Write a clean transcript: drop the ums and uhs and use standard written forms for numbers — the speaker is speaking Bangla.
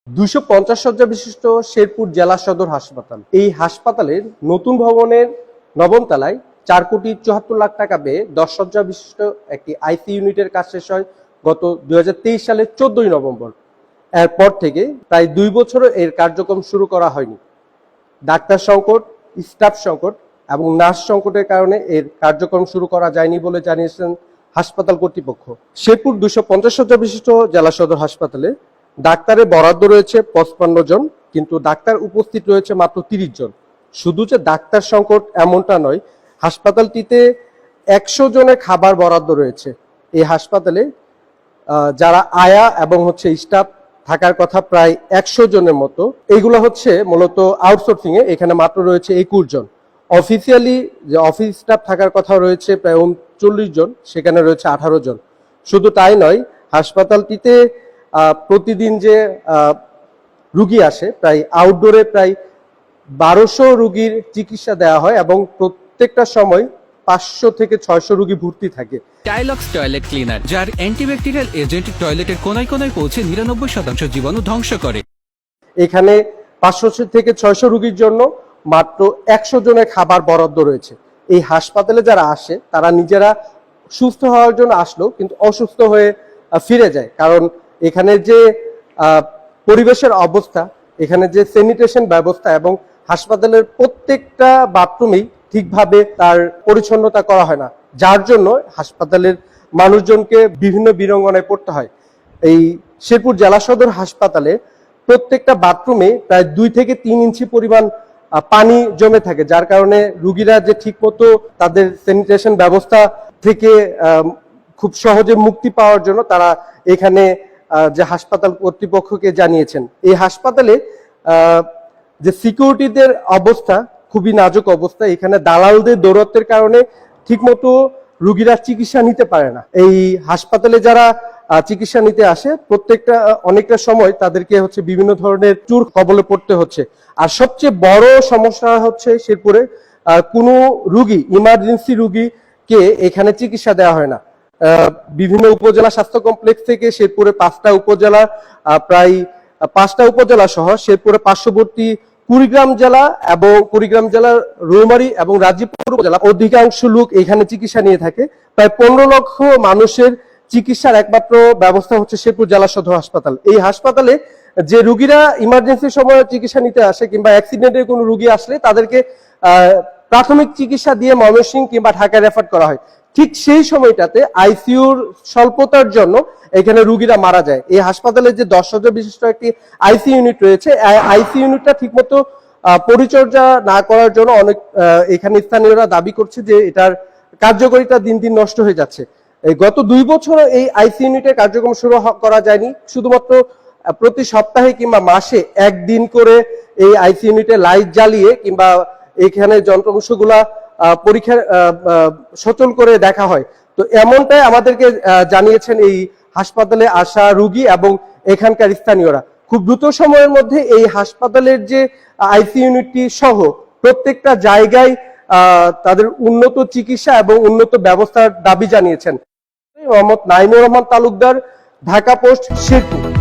250 শয্যা বিশিষ্ট শেরপুর জেলা সদর হাসপাতাল। এই হাসপাতালের নতুন ভবনের নবম তলায় 4,74,00,000 টাকা ব্যয়ে 10 শয্যা বিশিষ্ট একটি আইসি ইউনিটের কাজ শেষ হয় গত 2023 সালের 14 নভেম্বর। এরপর থেকে প্রায় 2 বছরও এর কার্যক্রম শুরু করা হয়নি। ডাক্তার সংকট, স্টাফ সংকট এবং নার্স সংকটের কারণে এর কার্যক্রম শুরু করা যায়নি বলে জানিয়েছেন হাসপাতাল কর্তৃপক্ষ। শেরপুর 250 শয্যা বিশিষ্ট জেলা সদর হাসপাতালে ডাক্তারের বরাদ্দ রয়েছে 55 জন, কিন্তু ডাক্তার উপস্থিত রয়েছে মাত্র 30 জন। শুধু যে ডাক্তার সংকট এমনটা নয়, হাসপাতালটিতে 100 জনের খাবার বরাদ্দ রয়েছে। এই হাসপাতালে যারা আয়া এবং স্টাফ থাকার কথা প্রায় 100 জনের মতো। এইগুলো মূলত আউটসোর্সিং এ, এখানে মাত্র রয়েছে 21 জন। অফিসিয়ালি যে অফিস স্টাফ থাকার কথা রয়েছে প্রায় 39 জন, সেখানে রয়েছে 18 জন। শুধু তাই নয়, হাসপাতালটিতে প্রতিদিন যে রুগী আসে, প্রায় আউটডোরে প্রায় 1200 রুগীর চিকিৎসা দেওয়া হয় এবং প্রত্যেকটা সময় 500 থেকে 600 রুগী ভর্তি থাকে। টাইলক্স টয়লেট ক্লিনার, যার অ্যান্টিব্যাকটেরিয়াল এজেন্ট টয়লেটের কোনায় কোনায় পৌঁছে 99% জীবাণু ধ্বংস করে। এখানে 500 থেকে 600 রুগীর জন্য মাত্র 100 জনের খাবার বরাদ্দ রয়েছে। এই হাসপাতালে যারা আসে তারা নিজেরা সুস্থ হওয়ার জন্য আসলেও কিন্তু অসুস্থ হয়ে ফিরে যায়, কারণ এখানে যে পরিবেশের অবস্থা, এখানে যে স্যানিটেশন ব্যবস্থা এবং হাসপাতালের প্রত্যেকটা বাথরুমেই ঠিকভাবে তার পরিচ্ছন্নতা করা হয় না, যার জন্য হাসপাতালের মানুষজনকে বিভিন্ন বিড়ম্বনায় পড়তে হয়। এই শেরপুর জেলা সদর হাসপাতালে প্রত্যেকটা বাথরুমে প্রায় 2 থেকে 3 ইঞ্চি পরিমাণ পানি জমে থাকে, যার কারণে রুগীরা যে ঠিকমতো তাদের স্যানিটেশন ব্যবস্থা থেকে খুব সহজে মুক্তি পাওয়ার জন্য তারা এখানে যে হাসপাতাল কর্তৃপক্ষকে জানিয়েছেন। এই হাসপাতালে যে সিকিউরিটিদের অবস্থা খুবই নাজুক অবস্থা। এখানে দালালদের দৌরাত্বের কারণে ঠিকমতো রুগীরা চিকিৎসা নিতে পারে না। এই হাসপাতালে যারা চিকিৎসা নিতে আসে, অনেকটা সময় তাদেরকে বিভিন্ন ধরনের চোর কবলে পড়তে হচ্ছে। আর সবচেয়ে বড় সমস্যা শেরপুরে কোনো রুগী, ইমার্জেন্সি রুগীকে এখানে চিকিৎসা দেওয়া হয় না। বিভিন্ন উপজেলা স্বাস্থ্য কমপ্লেক্স থেকে শেরপুরে 5টা উপজেলা, প্রায় 5টা উপজেলা সহ শেরপুরে পার্শ্ববর্তী কুড়িগ্রাম জেলা এবং কুড়িগ্রাম জেলার রৌমারী এবং রাজীবপুর উপজেলা অধিকাংশ লোক এখানে চিকিৎসা নিয়ে থাকে। প্রায় 15 লক্ষ মানুষের চিকিৎসার একমাত্র ব্যবস্থা শেরপুর জেলা সদর হাসপাতাল। এই হাসপাতালে যে রুগীরা ইমার্জেন্সি সময় চিকিৎসা নিতে আসে কিংবা অ্যাক্সিডেন্টের কোনো রুগী আসলে তাদেরকে প্রাথমিক চিকিৎসা দিয়ে ময়মনসিংহ কিংবা ঢাকায় রেফার করা হয়। ঠিক সেই সময়টাতে আইসিইউর স্বল্পতার জন্য এখানে রুগীরা মারা যায়। এই হাসপাতালে যে 10 শয্যা বিশিষ্ট একটি আইসি ইউনিট রয়েছে, আইসি ইউনিটটা ঠিকমতো পরিচর্যা না করার জন্য এখানে স্থানীয়রা দাবি করছে যে এটার কার্যকারিতা দিন দিন নষ্ট হয়ে যাচ্ছে। গত 2 বছর এই আইসি ইউনিটের কার্যক্রম শুরু করা যায়নি। শুধুমাত্র প্রতি সপ্তাহে কিংবা মাসে একদিন করে এই আইসি ইউনিটে লাইট জ্বালিয়ে কিংবা এখানে যন্ত্রাংশগুলা পরীক্ষা সচল করে দেখা হয়। তো এমনটাই আমাদেরকে জানিয়েছেন এই হাসপাতালে আসা রুগী এবং এখানকার স্থানীয়রা। খুব দ্রুত সময়ের মধ্যে এই হাসপাতালের যে আইসি ইউনিটটি সহ প্রত্যেকটা জায়গায় তাদের উন্নত চিকিৎসা এবং উন্নত ব্যবস্থার দাবি জানিয়েছেন। মোহাম্মদ নাইমুর রহমান তালুকদার, ঢাকা পোস্ট, শেরপুর।